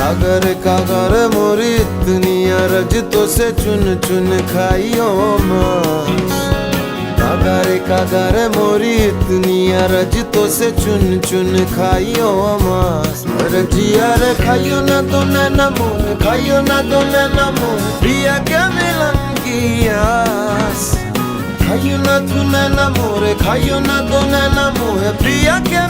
कागर मोरी इतनी अरज तो से चुन चुन खाइयो मास। कागर मोरी इतनी अरज तो से चुन चुन खाइयो मास। जिया रे खाइयो ना तो नैना मोर, खाइयो ना तो नैना मोर, पिया क्या मिलन की आस। खाइयो ना तू नैना मोर, खाइयो ना तो नैना मोर, पिया क्या